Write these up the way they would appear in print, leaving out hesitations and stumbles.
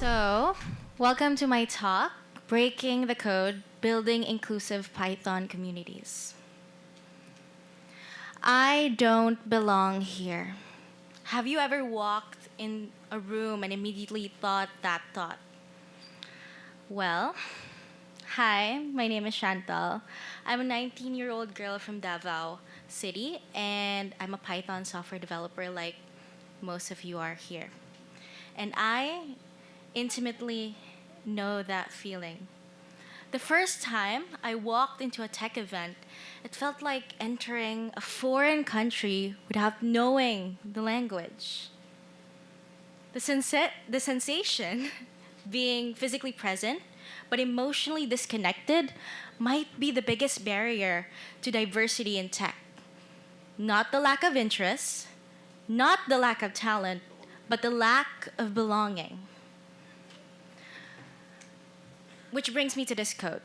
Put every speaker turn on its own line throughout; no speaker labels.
So, welcome to my talk, Breaking the Code, Building Inclusive Python Communities. I don't belong here. Have you ever walked in a room and immediately thought that thought? Well, hi, my name is Chantal. I'm a 19-year-old girl from Davao City, and I'm a Python software developer like most of you are here. And I intimately know that feeling. The first time I walked into a tech event, it felt like entering a foreign country without knowing the language. The sensation, being physically present but emotionally disconnected, might be the biggest barrier to diversity in tech. Not the lack of interest, not the lack of talent, but the lack of belonging. Which brings me to this quote.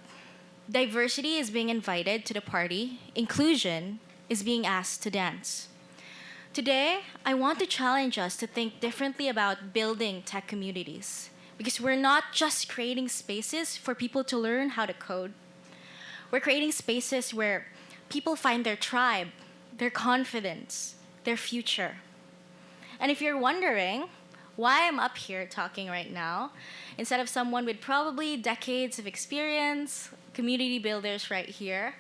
Diversity is being invited to the party, inclusion is being asked to dance. Today, I want to challenge us to think differently about building tech communities, because we're not just creating spaces for people to learn how to code. We're creating spaces where people find their tribe, their confidence, their future. And if you're wondering why I'm up here talking right now, instead of someone with probably decades of experience, community builders right here,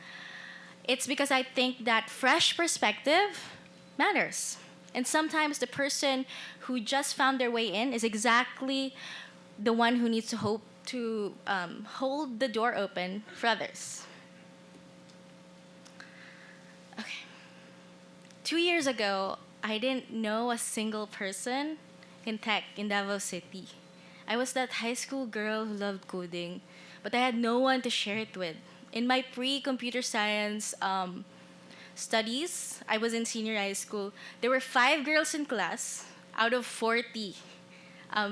it's because I think that fresh perspective matters. And sometimes the person who just found their way in is exactly the one who needs to hope to hold the door open for others. Okay. 2 years ago, I didn't know a single person in tech in Davao City. I was that high school girl who loved coding, but I had no one to share it with. In my pre-computer science studies, I was in senior high school. There were 5 girls in class out of 40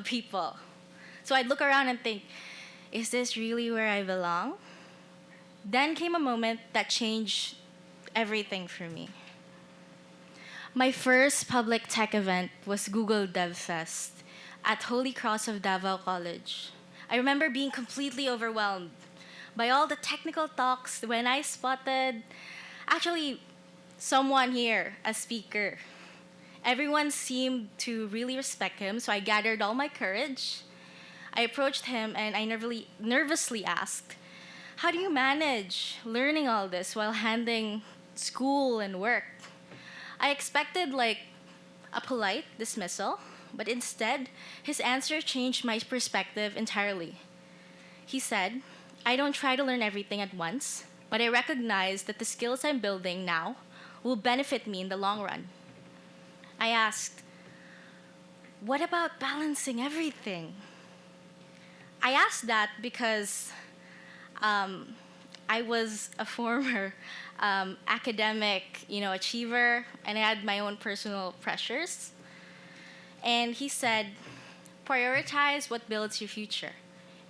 people. So I'd look around and think, is this really where I belong? Then came a moment that changed everything for me. My first public tech event was Google DevFest at Holy Cross of Davao College. I remember being completely overwhelmed by all the technical talks when I spotted actually someone here, a speaker. Everyone seemed to really respect him, so I gathered all my courage. I approached him and I nervously asked, how do you manage learning all this while handling school and work? I expected like a polite dismissal, but instead, his answer changed my perspective entirely. He said, I don't try to learn everything at once, but I recognize that the skills I'm building now will benefit me in the long run. I asked, what about balancing everything? I asked that because I was a former academic, achiever, and I had my own personal pressures. And he said, prioritize what builds your future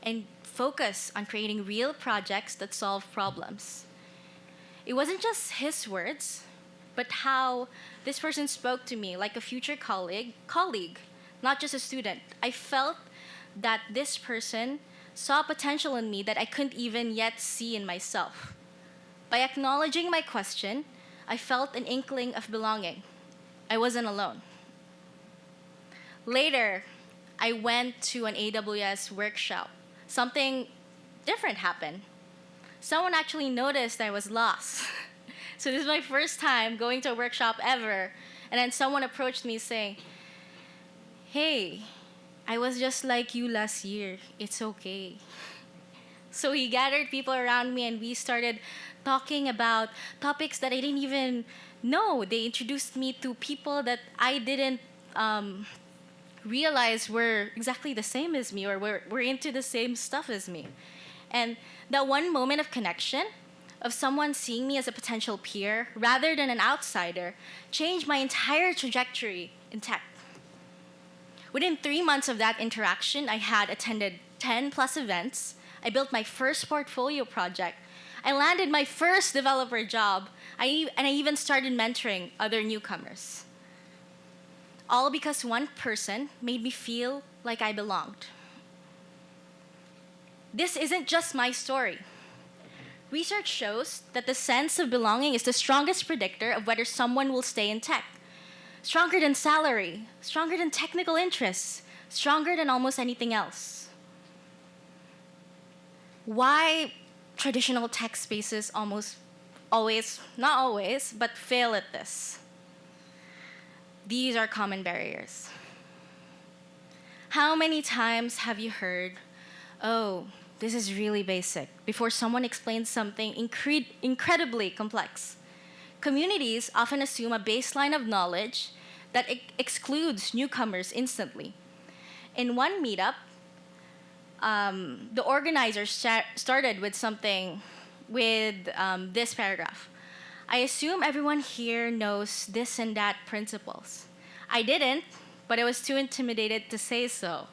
and focus on creating real projects that solve problems. It wasn't just his words, but how this person spoke to me like a future colleague, not just a student. I felt that this person saw potential in me that I couldn't even yet see in myself. By acknowledging my question, I felt an inkling of belonging. I wasn't alone. Later, I went to an AWS workshop. Something different happened. Someone actually noticed I was lost. So this is my first time going to a workshop ever. And then someone approached me saying, hey, I was just like you last year. It's okay. So he gathered people around me and we started talking about topics that I didn't even know. They introduced me to people that I didn't realize were exactly the same as me or were into the same stuff as me. And that one moment of connection, of someone seeing me as a potential peer rather than an outsider, changed my entire trajectory in tech. Within 3 months of that interaction, I had attended 10 plus events. I built my first portfolio project. I landed my first developer job. And I even started mentoring other newcomers. All because one person made me feel like I belonged. This isn't just my story. Research shows that the sense of belonging is the strongest predictor of whether someone will stay in tech. Stronger than salary, stronger than technical interests, stronger than almost anything else. Why traditional tech spaces almost always, not always, but fail at this? These are common barriers. How many times have you heard, oh, this is really basic, before someone explains something incredibly complex? Communities often assume a baseline of knowledge that excludes newcomers instantly. In one meetup, the organizers started with this paragraph. I assume everyone here knows this and that principles. I didn't, but I was too intimidated to say so.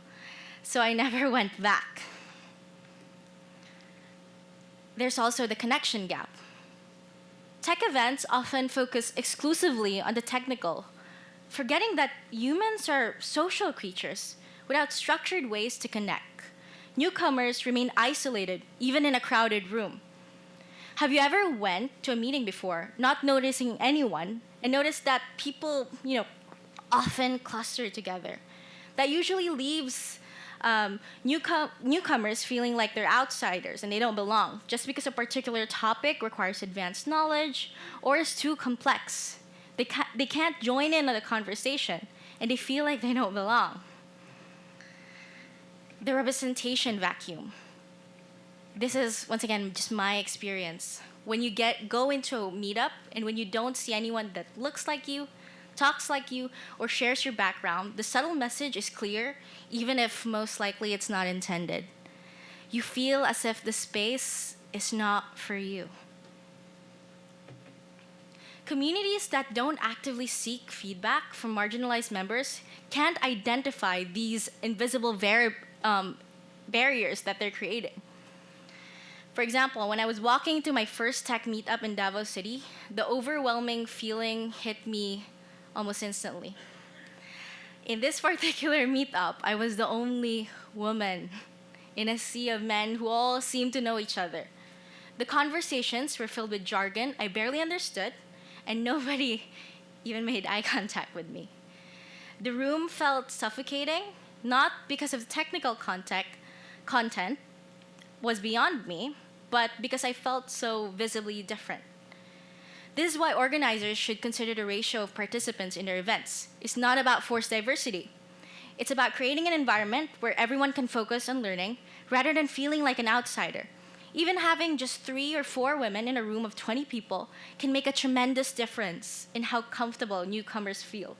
So I never went back. There's also the connection gap. Tech events often focus exclusively on the technical, forgetting that humans are social creatures without structured ways to connect. Newcomers remain isolated, even in a crowded room. Have you ever went to a meeting before, not noticing anyone, and noticed that people, often cluster together? That usually leaves newcomers feeling like they're outsiders and they don't belong, just because a particular topic requires advanced knowledge or is too complex. They can't join in on the conversation, and they feel like they don't belong. The representation vacuum. This is, once again, just my experience. When you go into a meetup and when you don't see anyone that looks like you, talks like you, or shares your background, the subtle message is clear, even if most likely it's not intended. You feel as if the space is not for you. Communities that don't actively seek feedback from marginalized members can't identify these invisible barriers that they're creating. For example, when I was walking to my first tech meetup in Davao City, the overwhelming feeling hit me almost instantly. In this particular meetup, I was the only woman in a sea of men who all seemed to know each other. The conversations were filled with jargon I barely understood, and nobody even made eye contact with me. The room felt suffocating, not because of the technical content was beyond me, but because I felt so visibly different. This is why organizers should consider the ratio of participants in their events. It's not about forced diversity. It's about creating an environment where everyone can focus on learning rather than feeling like an outsider. Even having just 3 or 4 women in a room of 20 people can make a tremendous difference in how comfortable newcomers feel.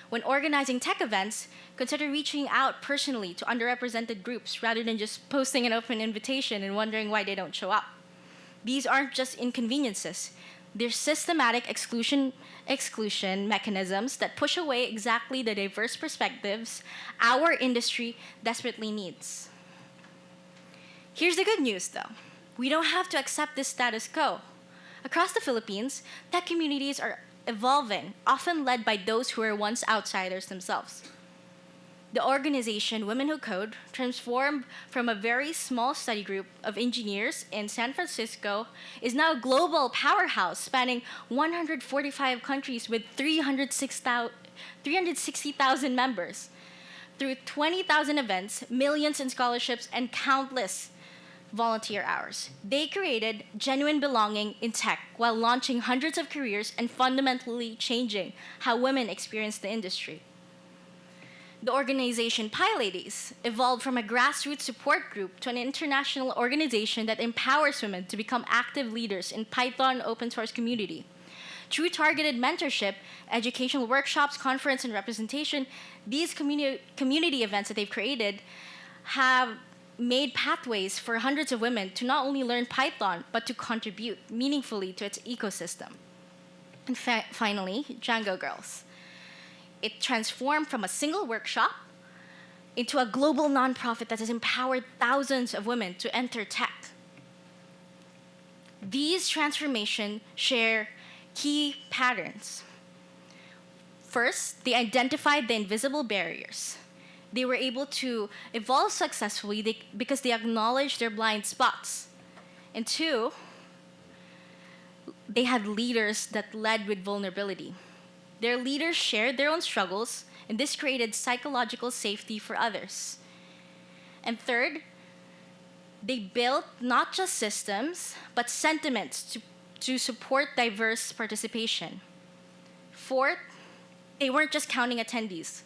When organizing tech events, consider reaching out personally to underrepresented groups rather than just posting an open invitation and wondering why they don't show up. These aren't just inconveniences. They're systematic exclusion mechanisms that push away exactly the diverse perspectives our industry desperately needs. Here's the good news, though. We don't have to accept this status quo. Across the Philippines, tech communities are evolving, often led by those who were once outsiders themselves. The organization Women Who Code transformed from a very small study group of engineers in San Francisco is now a global powerhouse spanning 145 countries with 360,000 members. Through 20,000 events, millions in scholarships, and countless volunteer hours, they created genuine belonging in tech while launching hundreds of careers and fundamentally changing how women experience the industry. The organization PyLadies evolved from a grassroots support group to an international organization that empowers women to become active leaders in Python open source community. Through targeted mentorship, educational workshops, conference, and representation, these community events that they've created have made pathways for hundreds of women to not only learn Python, but to contribute meaningfully to its ecosystem. And finally, Django Girls. It transformed from a single workshop into a global nonprofit that has empowered thousands of women to enter tech. These transformations share key patterns. First, they identified the invisible barriers. They were able to evolve successfully because they acknowledged their blind spots. And two, they had leaders that led with vulnerability. Their leaders shared their own struggles, and this created psychological safety for others. And third, they built not just systems, but sentiments to support diverse participation. Fourth, they weren't just counting attendees.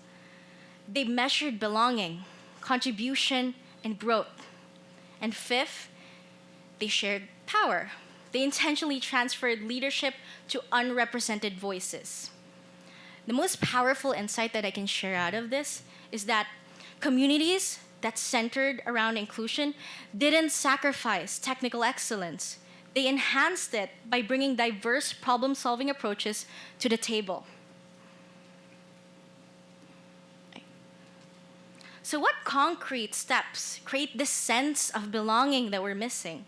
They measured belonging, contribution, and growth. And fifth, they shared power. They intentionally transferred leadership to unrepresented voices. The most powerful insight that I can share out of this is that communities that centered around inclusion didn't sacrifice technical excellence. They enhanced it by bringing diverse problem-solving approaches to the table. So what concrete steps create this sense of belonging that we're missing?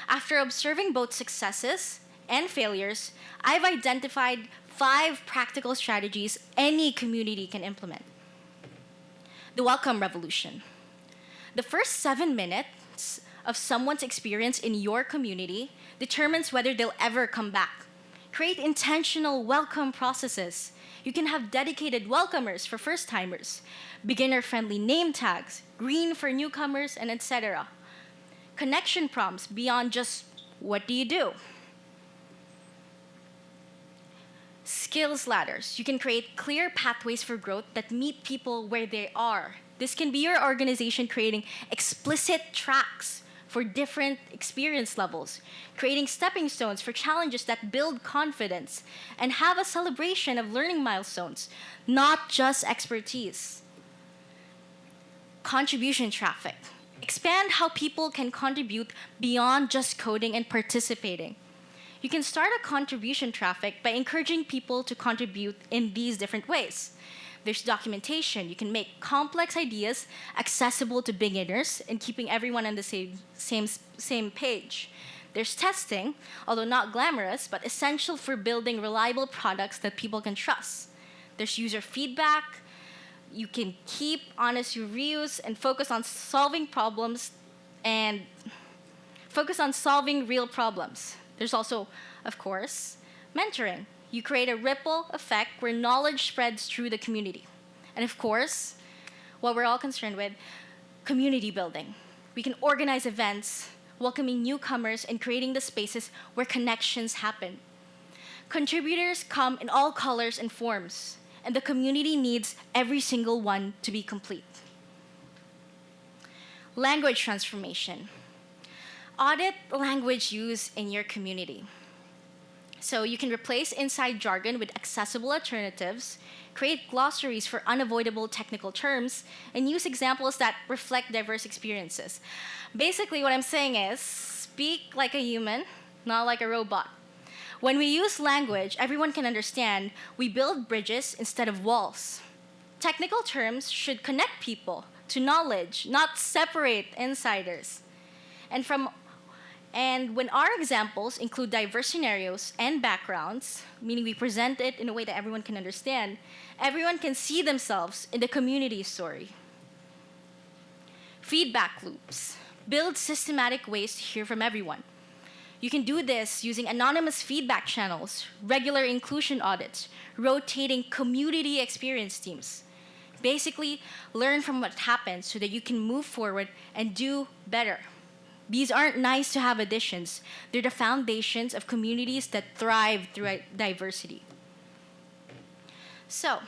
After observing both successes and failures, I've identified 5 practical strategies any community can implement. The welcome revolution. The first 7 minutes of someone's experience in your community determines whether they'll ever come back. Create intentional welcome processes. You can have dedicated welcomers for first-timers, beginner-friendly name tags, green for newcomers, and etc. Connection prompts beyond just, what do you do? Skills ladders. You can create clear pathways for growth that meet people where they are. This can be your organization creating explicit tracks for different experience levels, creating stepping stones for challenges that build confidence, and have a celebration of learning milestones, not just expertise. Contribution traffic. Expand how people can contribute beyond just coding and participating. You can start a contribution traffic by encouraging people to contribute in these different ways. There's documentation. You can make complex ideas accessible to beginners and keeping everyone on the same page. There's testing, although not glamorous, but essential for building reliable products that people can trust. There's user feedback. You can keep honest reviews and focus on solving real problems. There's also, of course, mentoring. You create a ripple effect where knowledge spreads through the community. And of course, what we're all concerned with, community building. We can organize events, welcoming newcomers, and creating the spaces where connections happen. Contributors come in all colors and forms, and the community needs every single one to be complete. Language transformation. Audit language use in your community. So you can replace inside jargon with accessible alternatives, create glossaries for unavoidable technical terms, and use examples that reflect diverse experiences. Basically, what I'm saying is, speak like a human, not like a robot. When we use language everyone can understand, we build bridges instead of walls. Technical terms should connect people to knowledge, not separate insiders. And when our examples include diverse scenarios and backgrounds, meaning we present it in a way that everyone can understand, everyone can see themselves in the community story. Feedback loops. Build systematic ways to hear from everyone. You can do this using anonymous feedback channels, regular inclusion audits, rotating community experience teams. Basically, learn from what happened so that you can move forward and do better. These aren't nice to have additions. They're the foundations of communities that thrive through diversity. So,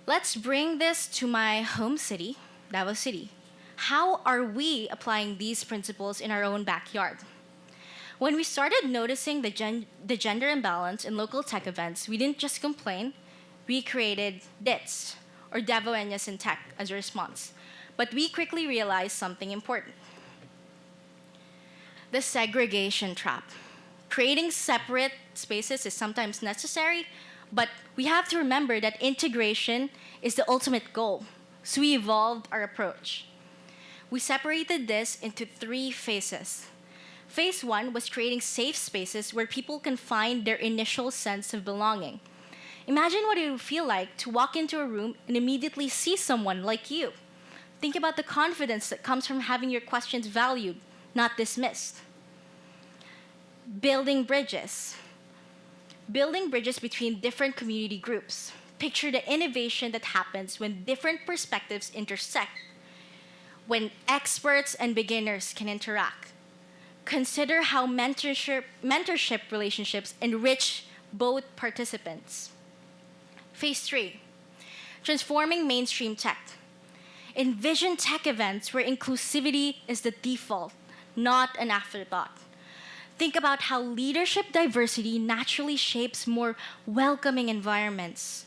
let's bring this to my home city, Davao City. How are we applying these principles in our own backyard? When we started noticing the gender imbalance in local tech events, we didn't just complain, we created DITS, or Davoeñas in Tech, as a response. But we quickly realized something important. The segregation trap. Creating separate spaces is sometimes necessary, but we have to remember that integration is the ultimate goal. So we evolved our approach. We separated this into 3 phases. Phase 1 was creating safe spaces where people can find their initial sense of belonging. Imagine what it would feel like to walk into a room and immediately see someone like you. Think about the confidence that comes from having your questions valued, not dismissed. Building bridges. Building bridges between different community groups. Picture the innovation that happens when different perspectives intersect, when experts and beginners can interact. Consider how mentorship relationships enrich both participants. Phase 3, transforming mainstream tech. Envision tech events where inclusivity is the default, not an afterthought. Think about how leadership diversity naturally shapes more welcoming environments.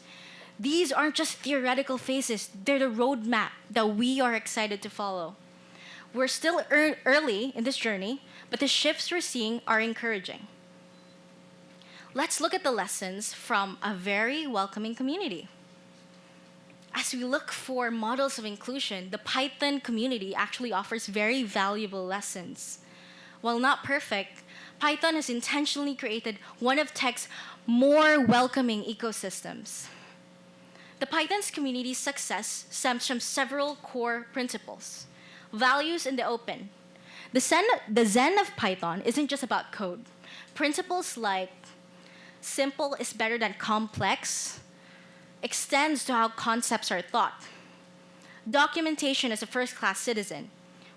These aren't just theoretical phases, they're the roadmap that we are excited to follow. We're still early in this journey, but the shifts we're seeing are encouraging. Let's look at the lessons from a very welcoming community. As we look for models of inclusion, the Python community actually offers very valuable lessons. While not perfect, Python has intentionally created one of tech's more welcoming ecosystems. The Python's community's success stems from several core principles. Values in the open. The Zen of Python isn't just about code. Principles like simple is better than complex extends to how concepts are thought. Documentation as a first-class citizen.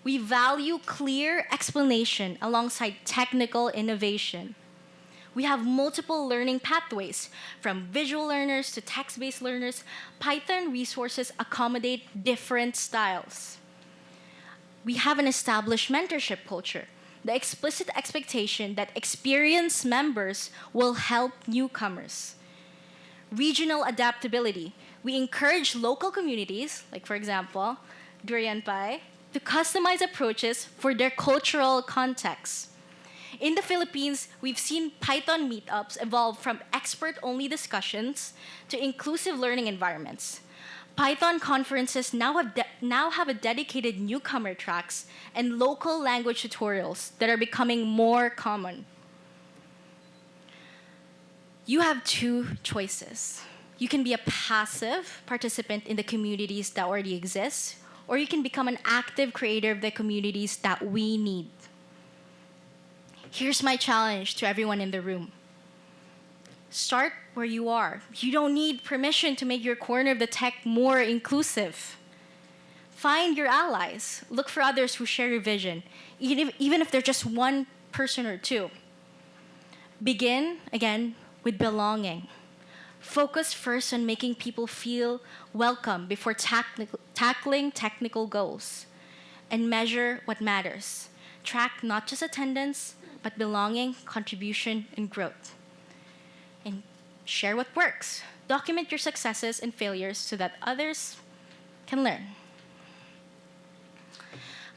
We value clear explanation alongside technical innovation. We have multiple learning pathways, from visual learners to text-based learners. Python resources accommodate different styles. We have an established mentorship culture, the explicit expectation that experienced members will help newcomers. Regional adaptability. We encourage local communities, like for example, Durian Pai, to customize approaches for their cultural context. In the Philippines, we've seen Python meetups evolve from expert-only discussions to inclusive learning environments. Python conferences now have a dedicated newcomer tracks and local language tutorials that are becoming more common. You have two choices. You can be a passive participant in the communities that already exist, or you can become an active creator of the communities that we need. Here's my challenge to everyone in the room. Start where you are. You don't need permission to make your corner of the tech more inclusive. Find your allies. Look for others who share your vision, even if they're just one person or two. Begin, again, with belonging. Focus first on making people feel welcome before tackling technical goals. And measure what matters. Track not just attendance, but belonging, contribution, and growth. And share what works. Document your successes and failures so that others can learn.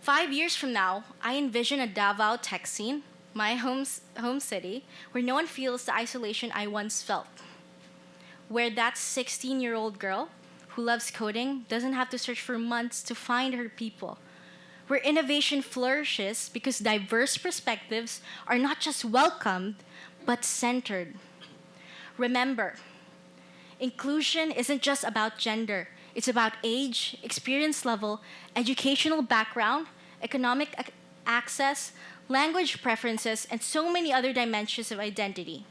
5 years from now, I envision a Davao tech scene, my home city, where no one feels the isolation I once felt. Where that 16-year-old girl who loves coding doesn't have to search for months to find her people. Where innovation flourishes because diverse perspectives are not just welcomed, but centered. Remember, inclusion isn't just about gender. It's about age, experience level, educational background, economic access, language preferences, and so many other dimensions of identity.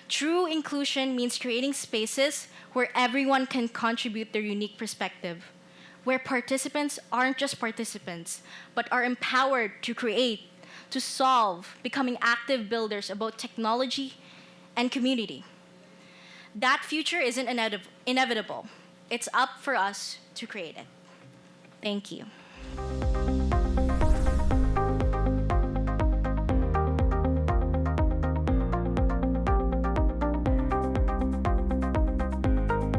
True inclusion means creating spaces where everyone can contribute their unique perspective, where participants aren't just participants, but are empowered to create, to solve, becoming active builders about technology and community. That future isn't inevitable. It's up for us to create it. Thank you.